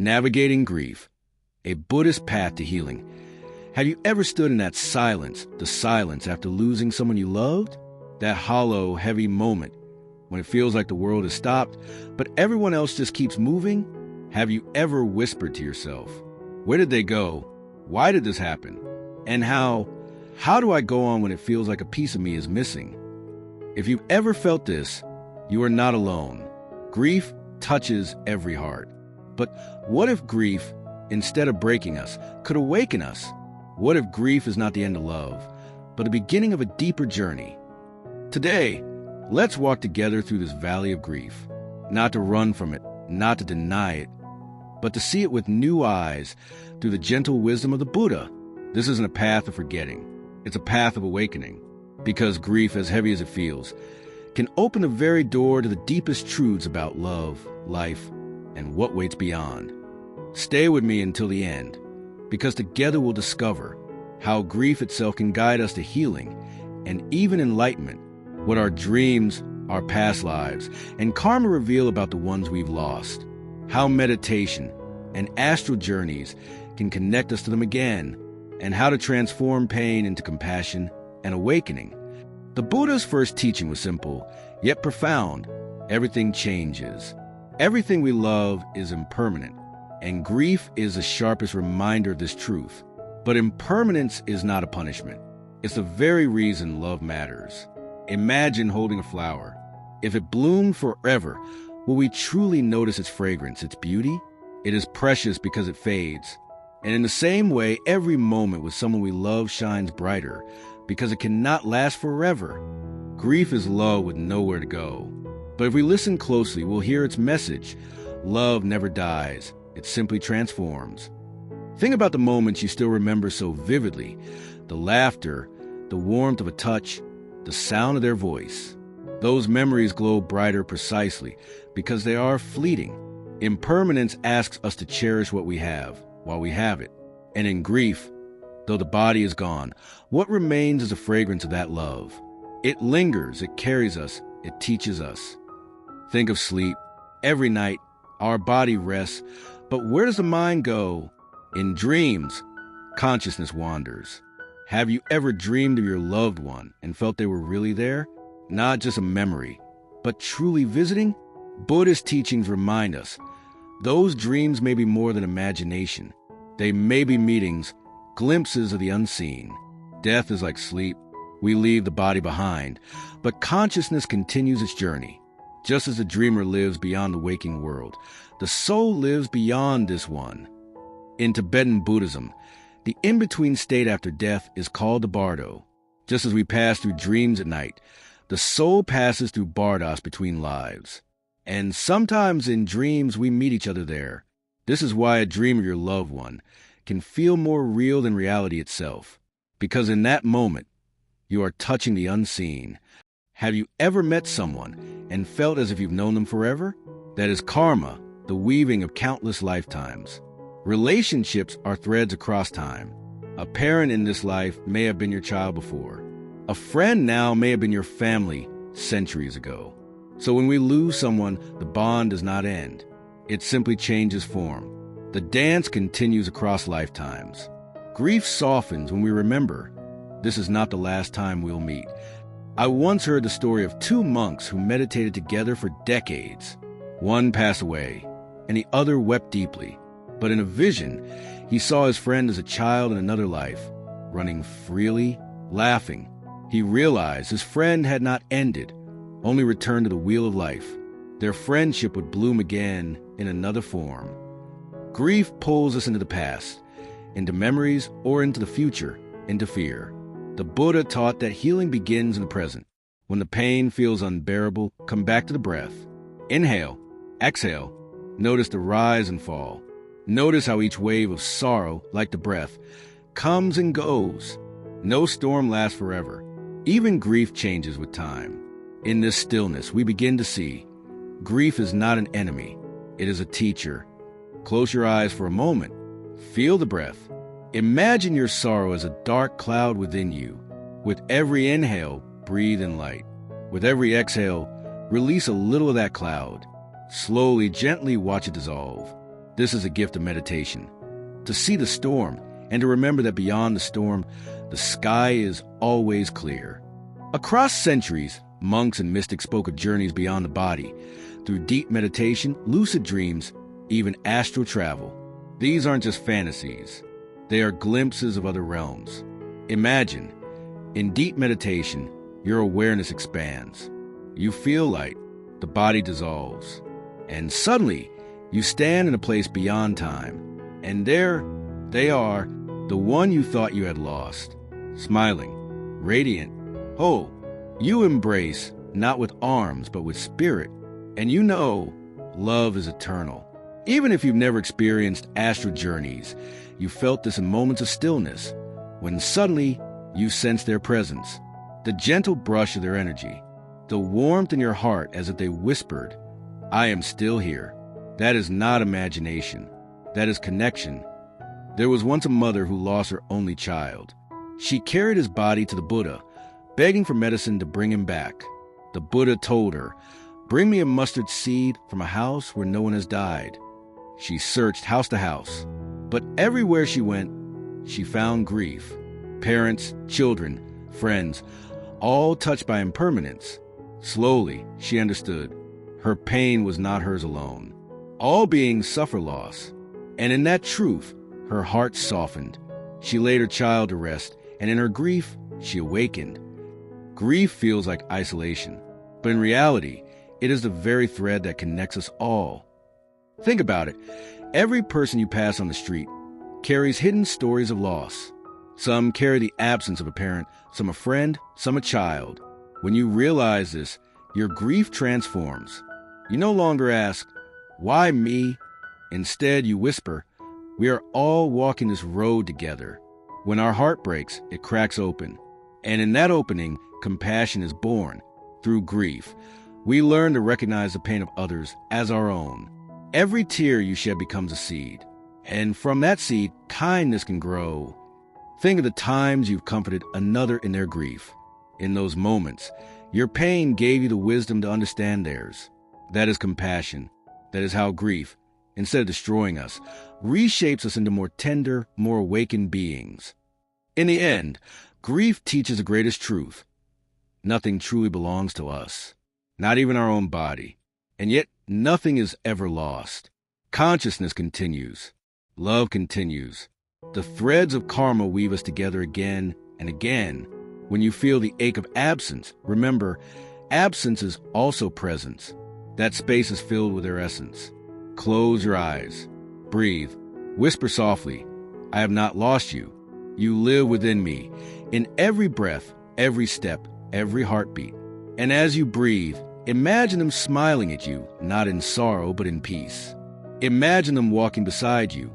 Navigating Grief, a Buddhist path to healing. Have you ever stood in that silence, the silence after losing someone you loved? That hollow, heavy moment when it feels like the world has stopped, but everyone else just keeps moving? Have you ever whispered to yourself, where did they go? Why did this happen? And how do I go on when it feels like a piece of me is missing? If you've ever felt this, you are not alone. Grief touches every heart. But what if grief, instead of breaking us, could awaken us? What if grief is not the end of love, but the beginning of a deeper journey? Today, let's walk together through this valley of grief, not to run from it, not to deny it, but to see it with new eyes through the gentle wisdom of the Buddha. This isn't a path of forgetting. It's a path of awakening, because grief, as heavy as it feels, can open the very door to the deepest truths about love, life, and what waits beyond. Stay with me until the end, because together we'll discover how grief itself can guide us to healing and even enlightenment, what our dreams, our past lives, and karma reveal about the ones we've lost, how meditation and astral journeys can connect us to them again, and how to transform pain into compassion and awakening. The Buddha's first teaching was simple, yet profound. Everything changes. Everything we love is impermanent, and grief is the sharpest reminder of this truth. But impermanence is not a punishment. It's the very reason love matters. Imagine holding a flower. If it bloomed forever, will we truly notice its fragrance, its beauty? It is precious because it fades. And in the same way, every moment with someone we love shines brighter because it cannot last forever. Grief is love with nowhere to go. But if we listen closely, we'll hear its message. Love never dies. It simply transforms. Think about the moments you still remember so vividly. The laughter, the warmth of a touch, the sound of their voice. Those memories glow brighter precisely because they are fleeting. Impermanence asks us to cherish what we have while we have it. And in grief, though the body is gone, what remains is the fragrance of that love. It lingers, it carries us, it teaches us. Think of sleep. Every night, our body rests, but where does the mind go? In dreams, consciousness wanders. Have you ever dreamed of your loved one and felt they were really there? Not just a memory, but truly visiting? Buddhist teachings remind us, those dreams may be more than imagination. They may be meetings, glimpses of the unseen. Death is like sleep. We leave the body behind, but consciousness continues its journey. Just as the dreamer lives beyond the waking world, the soul lives beyond this one. In Tibetan Buddhism, the in-between state after death is called the bardo. Just as we pass through dreams at night, the soul passes through bardos between lives. And sometimes in dreams we meet each other there. This is why a dream of your loved one can feel more real than reality itself. Because in that moment, you are touching the unseen. Have you ever met someone and felt as if you've known them forever? That is karma, the weaving of countless lifetimes. Relationships are threads across time. A parent in this life may have been your child before. A friend now may have been your family centuries ago. So when we lose someone, the bond does not end. It simply changes form. The dance continues across lifetimes. Grief softens when we remember, this is not the last time we'll meet. I once heard the story of two monks who meditated together for decades. One passed away, and the other wept deeply. But in a vision, he saw his friend as a child in another life, running freely, laughing. He realized his friend had not ended, only returned to the wheel of life. Their friendship would bloom again in another form. Grief pulls us into the past, into memories, or into the future, into fear. The Buddha taught that healing begins in the present. When the pain feels unbearable, come back to the breath. Inhale, exhale, notice the rise and fall. Notice how each wave of sorrow, like the breath, comes and goes. No storm lasts forever. Even grief changes with time. In this stillness, we begin to see grief is not an enemy. It is a teacher. Close your eyes for a moment. Feel the breath. Imagine your sorrow as a dark cloud within you. With every inhale, breathe in light. With every exhale, release a little of that cloud. Slowly, gently watch it dissolve. This is a gift of meditation. To see the storm and to remember that beyond the storm, the sky is always clear. Across centuries, monks and mystics spoke of journeys beyond the body, through deep meditation, lucid dreams, even astral travel. These aren't just fantasies. They are glimpses of other realms. Imagine, in deep meditation, your awareness expands. You feel light, the body dissolves, and suddenly you stand in a place beyond time. And there they are, the one you thought you had lost, smiling, radiant, whole. You embrace, not with arms, but with spirit. And you know, love is eternal. Even if you've never experienced astral journeys, you felt this in moments of stillness, when suddenly you sense their presence, the gentle brush of their energy, the warmth in your heart as if they whispered, "I am still here." That is not imagination. That is connection. There was once a mother who lost her only child. She carried his body to the Buddha, begging for medicine to bring him back. The Buddha told her, "Bring me a mustard seed from a house where no one has died." She searched house to house, but everywhere she went, she found grief. Parents, children, friends, all touched by impermanence. Slowly, she understood. Her pain was not hers alone. All beings suffer loss. And in that truth, her heart softened. She laid her child to rest, and in her grief, she awakened. Grief feels like isolation, but in reality, it is the very thread that connects us all. Think about it. Every person you pass on the street carries hidden stories of loss. Some carry the absence of a parent, some a friend, some a child. When you realize this, your grief transforms. You no longer ask, "Why me?" Instead, you whisper, "We are all walking this road together." When our heart breaks, it cracks open. And in that opening, compassion is born. Through grief, we learn to recognize the pain of others as our own. Every tear you shed becomes a seed. And from that seed, kindness can grow. Think of the times you've comforted another in their grief. In those moments, your pain gave you the wisdom to understand theirs. That is compassion. That is how grief, instead of destroying us, reshapes us into more tender, more awakened beings. In the end, grief teaches the greatest truth. Nothing truly belongs to us, not even our own body. And yet, nothing is ever lost. Consciousness continues. Love continues. The threads of karma weave us together again and again. When you feel the ache of absence, remember, absence is also presence. That space is filled with their essence. Close your eyes. Breathe. Whisper softly, "I have not lost you. You live within me, in every breath, every step, every heartbeat." And as you breathe, imagine them smiling at you, not in sorrow, but in peace. Imagine them walking beside you,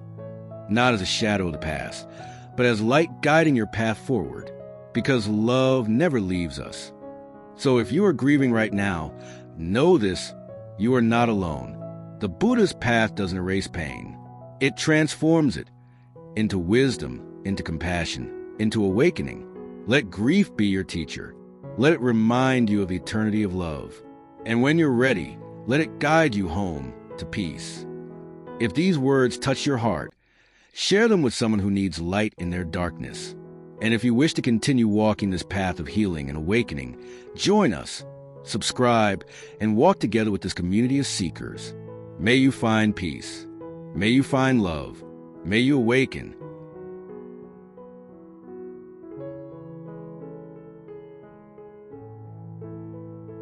not as a shadow of the past, but as light guiding your path forward, because love never leaves us. So if you are grieving right now, know this, you are not alone. The Buddha's path doesn't erase pain. It transforms it into wisdom, into compassion, into awakening. Let grief be your teacher. Let it remind you of the eternity of love. And when you're ready, let it guide you home to peace. If these words touch your heart, share them with someone who needs light in their darkness. And if you wish to continue walking this path of healing and awakening, join us, subscribe, and walk together with this community of seekers. May you find peace. May you find love. May you awaken.